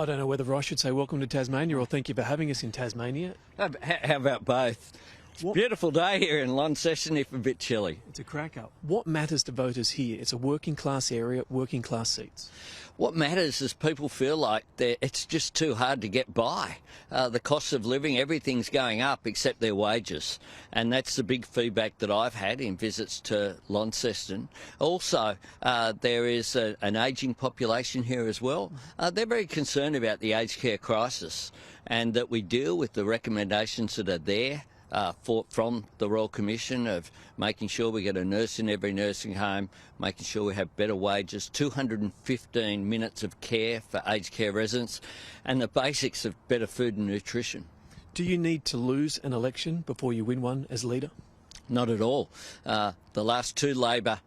I don't know whether I should say welcome to Tasmania or thank you for having us in Tasmania. How about both? It's a beautiful day here in Launceston, if a bit chilly. It's a cracker. What matters to voters here? It's a working class area, working class seats. What matters is people feel like it's just too hard to get by. The cost of living, everything's going up except their wages. And that's the big feedback that I've had in visits to Launceston. Also, there is an ageing population here as well. They're very concerned about the aged care crisis and that we deal with the recommendations that are there. From the Royal Commission of making sure we get a nurse in every nursing home, making sure we have better wages, 215 minutes of care for aged care residents, and the basics of better food and nutrition. Do you need to lose an election before you win one as leader? Not at all. The last two Labor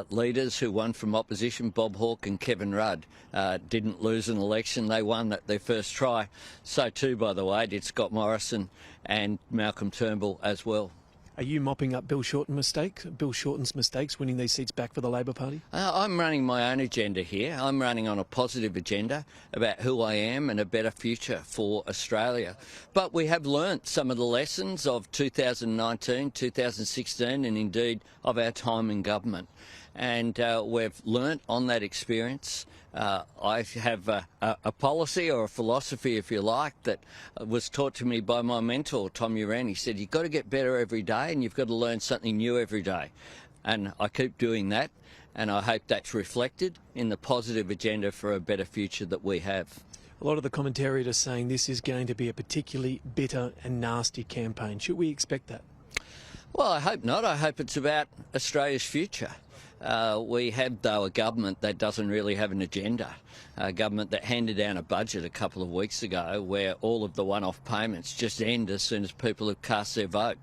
leaders who won from opposition, Bob Hawke and Kevin Rudd, didn't lose an election. They won at their first try. So too, by the way, did Scott Morrison and Malcolm Turnbull as well. Are you mopping up Bill Shorten's mistakes, winning these seats back for the Labor Party? I'm running my own agenda here. I'm running on a positive agenda about who I am and a better future for Australia. But we have learnt some of the lessons of 2019, 2016 and indeed of our time in government. And we've learnt on that experience. I have a policy or a philosophy, if you like, that was taught to me by my mentor, Tom Uran. He said, you've got to get better every day and you've got to learn something new every day. And I keep doing that, and I hope that's reflected in the positive agenda for a better future that we have. A lot of the commentariat are saying this is going to be a particularly bitter and nasty campaign. Should we expect that? Well, I hope not. I hope it's about Australia's future. We have, though, a government that doesn't really have an agenda, a government that handed down a budget a couple of weeks ago where all of the one-off payments just end as soon as people have cast their vote.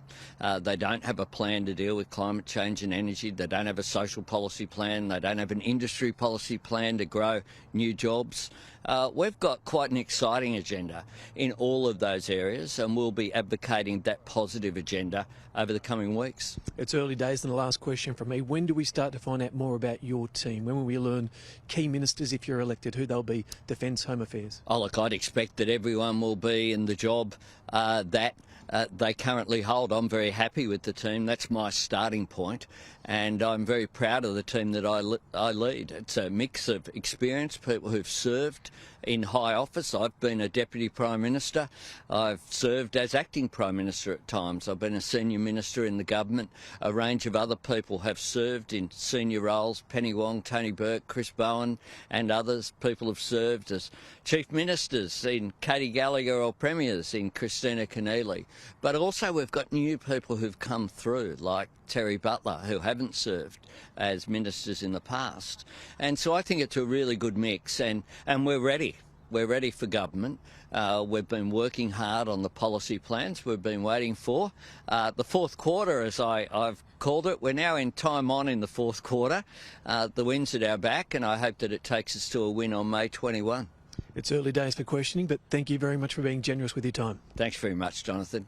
They don't have a plan to deal with climate change and energy. They don't have a social policy plan. They don't have an industry policy plan to grow new jobs. We've got quite an exciting agenda in all of those areas, and we'll be advocating that positive agenda over the coming weeks. It's early days, and the last question from me. When do we start to find out more about your team? When will we learn key ministers, if you're elected, who they'll be, Defence, Home Affairs? Oh, look, I'd expect that everyone will be in the job that they currently hold. I'm very happy with the team. That's my starting point, and I'm very proud of the team that I lead. It's a mix of experienced people who've served in high office. I've been a Deputy Prime Minister. I've served as Acting Prime Minister at times. I've been a Senior Minister in the government. A range of other people have served in senior roles. Penny Wong, Tony Burke, Chris Bowen and others. People have served as Chief Ministers in Katie Gallagher or Premiers in Christina Keneally. But also we've got new people who've come through, like Terry Butler, who haven't served as ministers in the past. And so I think it's a really good mix, and we're ready. We're ready for government. We've been working hard on the policy plans we've been waiting for. The fourth quarter, as I've called it, we're now in time on in the fourth quarter. The wind's at our back, and I hope that it takes us to a win on May 21. It's early days for questioning, but thank you very much for being generous with your time. Thanks very much, Jonathan.